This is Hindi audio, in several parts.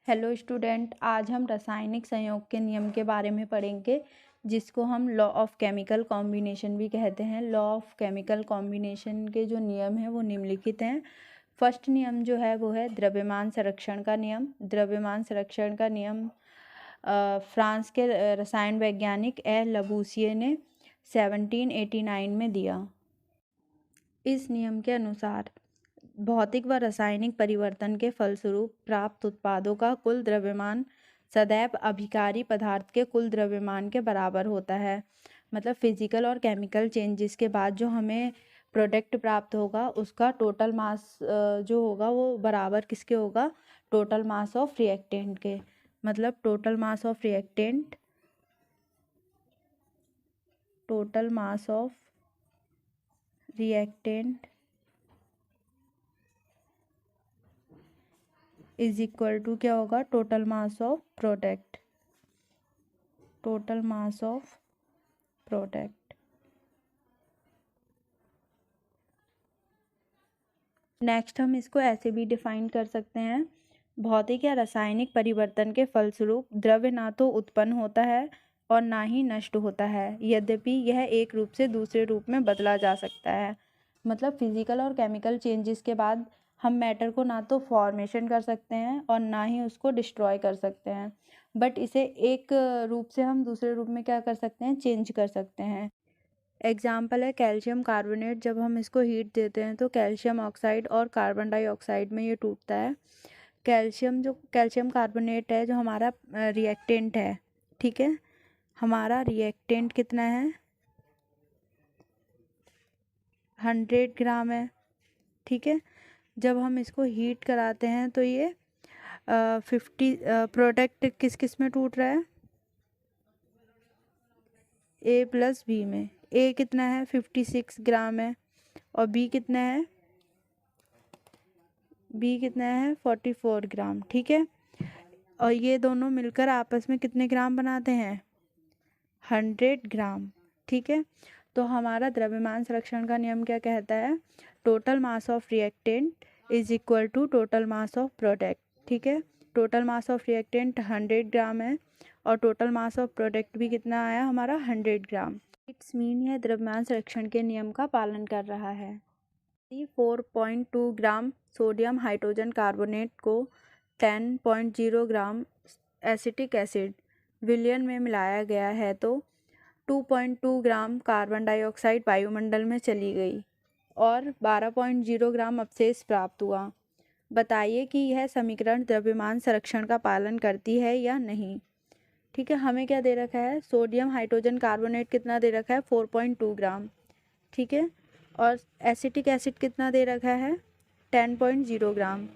हेलो स्टूडेंट, आज हम रासायनिक संयोग के नियम के बारे में पढ़ेंगे, जिसको हम लॉ ऑफ केमिकल कॉम्बिनेशन भी कहते हैं। लॉ ऑफ केमिकल कॉम्बिनेशन के जो नियम हैं वो निम्नलिखित हैं। फर्स्ट नियम जो है वो है द्रव्यमान संरक्षण का नियम। द्रव्यमान संरक्षण का नियम फ्रांस के रसायन वैज्ञानिक ए लबूसिए ने 1789 में दिया। इस नियम के अनुसार भौतिक व रासायनिक परिवर्तन के फलस्वरूप प्राप्त उत्पादों का कुल द्रव्यमान सदैव अभिकारी पदार्थ के कुल द्रव्यमान के बराबर होता है। मतलब फिजिकल और केमिकल चेंजेस के बाद जो हमें प्रोडक्ट प्राप्त होगा उसका टोटल मास जो होगा वो बराबर किसके होगा? टोटल मास ऑफ रिएक्टेंट के। मतलब total mass of reactant is equal to क्या होगा? Total mass of product. Next हम इसको ऐसे भी डिफाइन कर सकते हैं। भौतिक या रासायनिक परिवर्तन के फलस्वरूप द्रव्य ना तो उत्पन्न होता है और ना ही नष्ट होता है, यद्यपि यह एक रूप से दूसरे रूप में बदला जा सकता है। मतलब फिजिकल और केमिकल चेंजेस के बाद हम मैटर को ना तो फॉर्मेशन कर सकते हैं और ना ही उसको डिस्ट्रॉय कर सकते हैं, बट इसे एक रूप से हम दूसरे रूप में क्या कर सकते हैं? चेंज कर सकते हैं। एग्जाम्पल है कैल्शियम कार्बोनेट। जब हम इसको हीट देते हैं तो कैल्शियम ऑक्साइड और कार्बन डाइऑक्साइड में ये टूटता है। कैल्शियम कार्बोनेट है जो हमारा रिएक्टेंट है, ठीक है। हमारा रिएक्टेंट कितना है? 100 ग्राम है, ठीक है। जब हम इसको हीट कराते हैं तो ये 50 प्रोडक्ट किस किस में टूट रहा है? ए प्लस बी में। ए कितना है? 56 ग्राम है। और बी कितना है? 44 ग्राम, ठीक है। और ये दोनों मिलकर आपस में कितने ग्राम बनाते हैं? 100 ग्राम, ठीक है। तो हमारा द्रव्यमान संरक्षण का नियम क्या कहता है? Total mass of reactant is equal to total mass of product, ठीक है। Total mass of reactant 100 gram है और टोटल मास ऑफ प्रोडक्ट भी कितना आया हमारा? 100 ग्राम। इट्स मीन यह द्रव्यमान संरक्षण के नियम का पालन कर रहा है। 4.2 ग्राम सोडियम हाइड्रोजन कार्बोनेट को 10.0 ग्राम एसिटिक एसिड विलयन में मिलाया गया है तो 2.2 ग्राम कार्बन डाइऑक्साइड वायुमंडल में चली गई और 12.0 ग्राम अवशेष प्राप्त हुआ। बताइए कि यह समीकरण द्रव्यमान संरक्षण का पालन करती है या नहीं। ठीक है, हमें क्या दे रखा है? सोडियम हाइड्रोजन कार्बोनेट कितना दे रखा है? 4.2 ग्राम, ठीक है। और एसिटिक एसिड कितना दे रखा है? 10.0 ग्राम।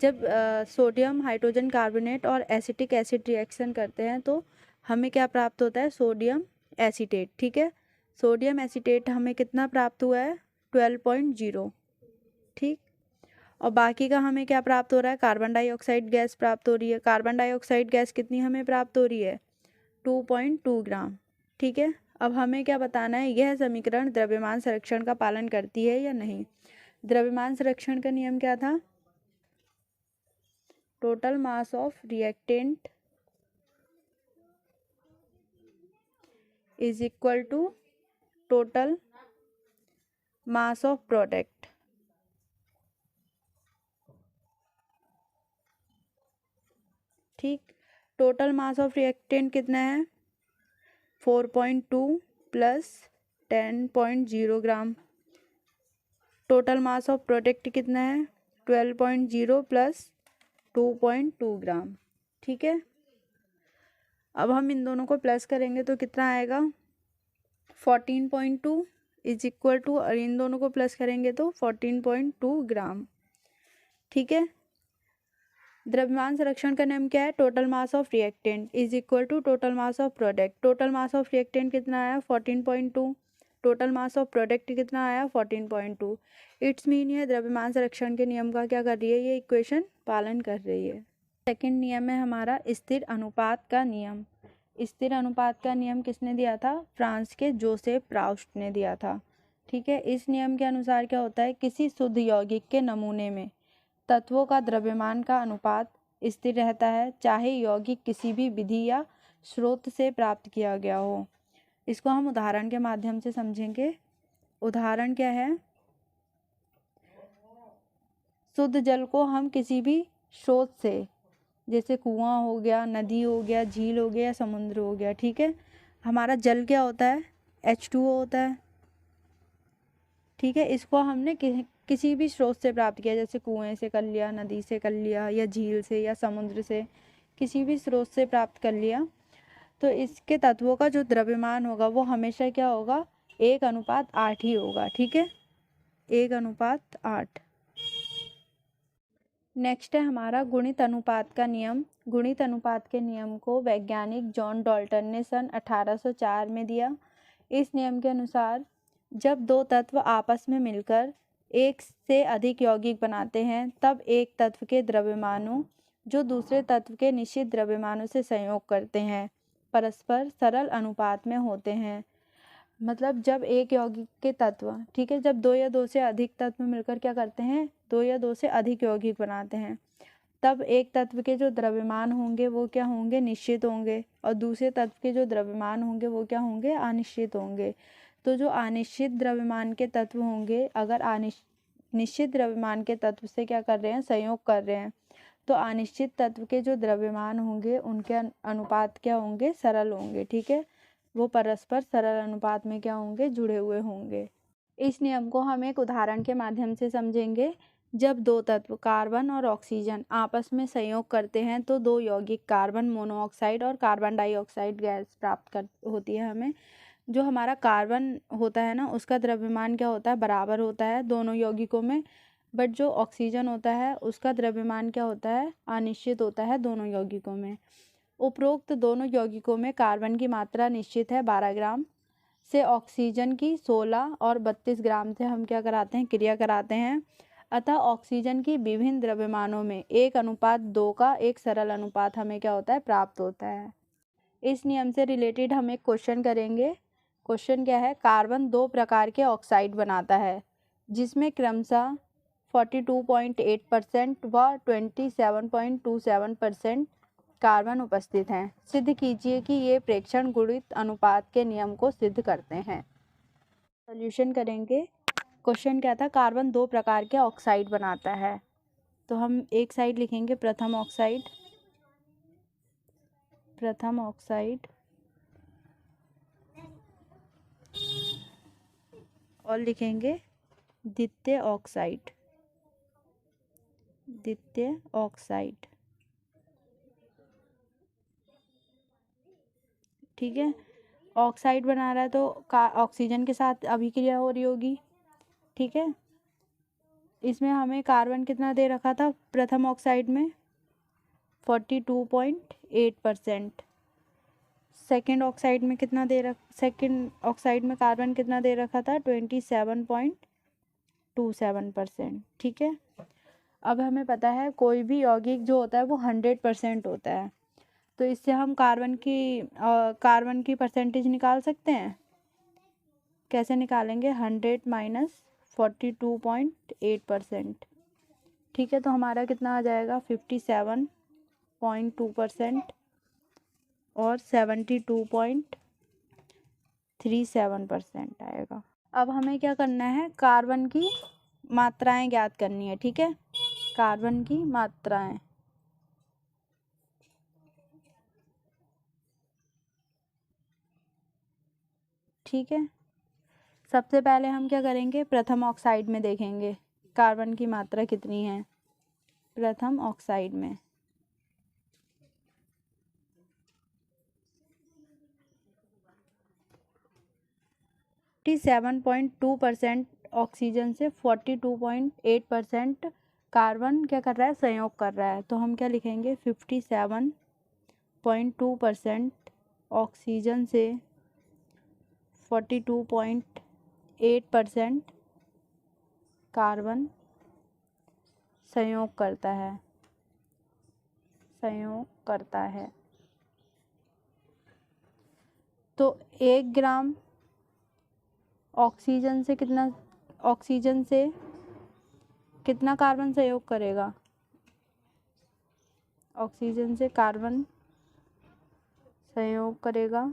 जब सोडियम हाइड्रोजन कार्बोनेट और एसिटिक एसिड रिएक्शन करते हैं तो हमें क्या प्राप्त होता है? सोडियम एसीटेट, ठीक है। सोडियम एसीटेट हमें कितना प्राप्त हुआ है? 12.0, ठीक। और बाकी का हमें क्या प्राप्त हो रहा है? कार्बन डाइऑक्साइड गैस प्राप्त हो रही है। कार्बन डाइऑक्साइड गैस कितनी हमें प्राप्त हो रही है? 2.2 ग्राम, ठीक है। अब हमें क्या बताना है? यह समीकरण द्रव्यमान संरक्षण का पालन करती है या नहीं। द्रव्यमान संरक्षण का नियम क्या था? Total mass of reactant is equal to total mass of product, ठीक। टोटल मास ऑफ रिएक्टेंट कितना है? 4.2 plus 10.0 gram. Total mass of product कितना है? 12.0 प्लस 2.2 ग्राम, ठीक है। अब हम इन दोनों को प्लस करेंगे तो कितना आएगा? 14.2 इज इक्वल टू, और इन दोनों को प्लस करेंगे तो 14.2 ग्राम, ठीक है। द्रव्यमान संरक्षण का नियम क्या है? Total mass of reactant is equal to total mass of product. Total mass of reactant कितना आया? 14.2। टोटल मास ऑफ प्रोडक्ट कितना आया? 14.2। इट्स मीन यह द्रव्यमान संरक्षण के नियम का क्या कर रही है? ये इक्वेशन पालन कर रही है। सेकंड नियम है हमारा स्थिर अनुपात का नियम। स्थिर अनुपात का नियम किसने दिया था? फ्रांस के जोसेफ प्राउस्ट ने दिया था, ठीक है। इस नियम के अनुसार क्या होता है? किसी शुद्ध यौगिक के नमूने में तत्वों का द्रव्यमान का अनुपात स्थिर रहता है, चाहे यौगिक किसी भी विधि या स्रोत से प्राप्त किया गया हो। इसको हम उदाहरण के माध्यम से समझेंगे। उदाहरण क्या है? शुद्ध जल को हम किसी भी स्रोत से, जैसे कुआं हो गया, नदी हो गया, झील हो गया, समुद्र हो गया, ठीक है। हमारा जल क्या होता है? H2O होता है, ठीक है। इसको हमने किसी भी स्रोत से प्राप्त किया, जैसे कुएं से कर लिया, नदी से कर लिया, या झील से या समुद्र से, किसी भी स्रोत से प्राप्त कर लिया। तो इसके तत्वों का जो द्रव्यमान होगा वो हमेशा क्या होगा? 1:8 ही होगा, ठीक है, 1:8। नेक्स्ट है हमारा गुणित अनुपात का नियम। गुणित अनुपात के नियम को वैज्ञानिक जॉन डाल्टन ने सन 1804 में दिया। इस नियम के अनुसार जब दो तत्व आपस में मिलकर एक से अधिक यौगिक बनाते हैं, तब एक तत्व के द्रव्यमानों जो दूसरे तत्व के निश्चित द्रव्यमानों से संयोग करते हैं, परस्पर सरल अनुपात में होते हैं। मतलब जब एक यौगिक के तत्व, ठीक है, जब दो या दो से अधिक तत्व मिलकर क्या करते हैं? दो या दो से अधिक यौगिक बनाते हैं, तब एक तत्व के जो द्रव्यमान होंगे वो क्या होंगे? निश्चित होंगे, और दूसरे तत्व के जो द्रव्यमान होंगे वो क्या होंगे? अनिश्चित होंगे। तो जो अनिश्चित द्रव्यमान के तत्व होंगे, अगर निश्चित द्रव्यमान के तत्व से क्या कर रहे हैं? संयोग कर रहे हैं, तो अनिश्चित तत्व के जो द्रव्यमान होंगे उनके अनुपात क्या होंगे? सरल होंगे, ठीक है, वो परस्पर सरल अनुपात में क्या होंगे? जुड़े हुए होंगे। इस नियम को हम एक उदाहरण के माध्यम से समझेंगे। जब दो तत्व कार्बन और ऑक्सीजन आपस में संयोग करते हैं तो दो यौगिक कार्बन मोनोऑक्साइड और कार्बन डाइऑक्साइड गैस प्राप्त होती है हमें। जो हमारा कार्बन होता है ना, उसका द्रव्यमान क्या होता है? बराबर होता है दोनों यौगिकों में। बट जो ऑक्सीजन होता है उसका द्रव्यमान क्या होता है? अनिश्चित होता है दोनों यौगिकों में। उपरोक्त दोनों यौगिकों में कार्बन की मात्रा निश्चित है 12 ग्राम से, ऑक्सीजन की 16 और 32 ग्राम से हम क्या कराते हैं? क्रिया कराते हैं। अतः ऑक्सीजन की विभिन्न द्रव्यमानों में 1:2 का एक सरल अनुपात हमें क्या होता है? प्राप्त होता है। इस नियम से रिलेटेड हम एक क्वेश्चन करेंगे। क्वेश्चन क्या है? कार्बन दो प्रकार के ऑक्साइड बनाता है जिसमें क्रमशः 42.8% व 27.27% कार्बन उपस्थित हैं। सिद्ध कीजिए कि ये प्रेक्षण गुणित अनुपात के नियम को सिद्ध करते हैं। सॉल्यूशन करेंगे। क्वेश्चन क्या था? कार्बन दो प्रकार के ऑक्साइड बनाता है, तो हम एक साइड लिखेंगे प्रथम ऑक्साइड, प्रथम ऑक्साइड, और लिखेंगे द्वितीय ऑक्साइड, द्वितीय ऑक्साइड, ठीक है। ऑक्साइड बना रहा है तो ऑक्सीजन के साथ अभिक्रिया हो रही होगी, ठीक है। इसमें हमें कार्बन कितना दे रखा था प्रथम ऑक्साइड में? 42.8%। सेकेंड ऑक्साइड में कितना सेकेंड ऑक्साइड में कार्बन कितना दे रखा था? 27.27%, ठीक है। अब हमें पता है कोई भी यौगिक जो होता है वो 100% होता है, तो इससे हम कार्बन की परसेंटेज निकाल सकते हैं। कैसे निकालेंगे? 100 माइनस 42.8%, ठीक है। तो हमारा कितना आ जाएगा? 57.2% और 72.37% आएगा। अब हमें क्या करना है? कार्बन की मात्राएं ज्ञात करनी है, ठीक है, कार्बन की मात्राएं। ठीक है, सबसे पहले हम क्या करेंगे? प्रथम ऑक्साइड में देखेंगे कार्बन की मात्रा कितनी है। प्रथम ऑक्साइड में 47.2% ऑक्सीजन से 42.8% कार्बन क्या कर रहा है? संयोग कर रहा है। तो हम क्या लिखेंगे? 57.2% ऑक्सीजन से 42.8% कार्बन संयोग करता है, संयोग करता है। तो 1 ग्राम ऑक्सीजन से कितना कार्बन संयोग करेगा? ऑक्सीजन से कार्बन संयोग करेगा,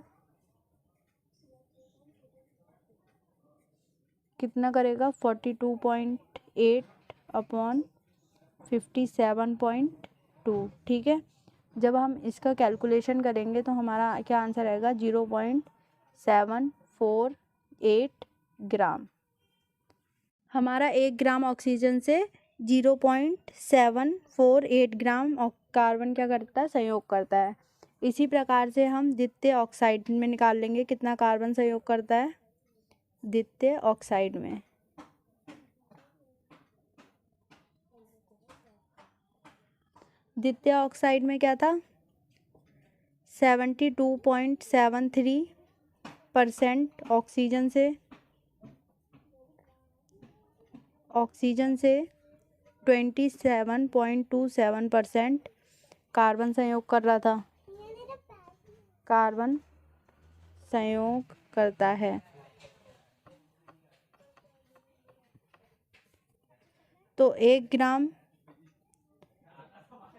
कितना करेगा 42.8/57.2। ठीक है, जब हम इसका कैलकुलेशन करेंगे तो हमारा क्या आंसर आएगा 0.748 ग्राम। हमारा 1 ग्राम ऑक्सीजन से 0.748 ग्राम कार्बन क्या करता है, संयोग करता है। इसी प्रकार से हम द्वितीय ऑक्साइड में निकाल लेंगे कितना कार्बन संयोग करता है द्वितीय ऑक्साइड में। द्वितीय ऑक्साइड में क्या था 72.73% ऑक्सीजन से 27.27% कार्बन संयोग कर रहा था, कार्बन संयोग करता है। तो 1 ग्राम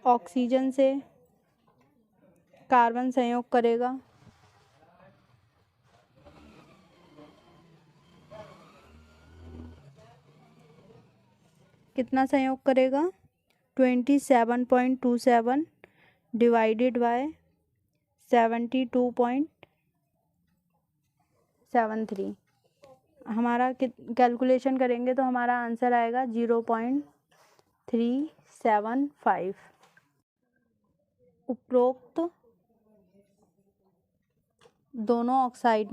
ऑक्सीजन से कार्बन संयोग करेगा कितना संयोग करेगा 27.27 डिवाइडेड बाय 72.73। हमारा कैलकुलेशन करेंगे तो हमारा आंसर आएगा 0.375। उपरोक्त दोनों ऑक्साइड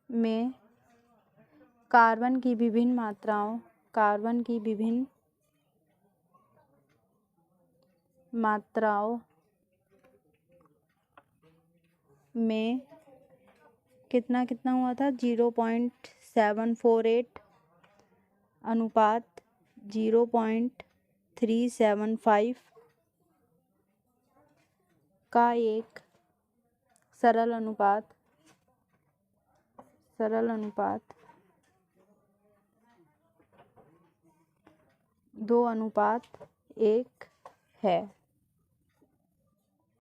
में कार्बन की विभिन्न मात्राओं में कितना हुआ था 0.748 अनुपात 0.375 का एक सरल अनुपात 2:1 है।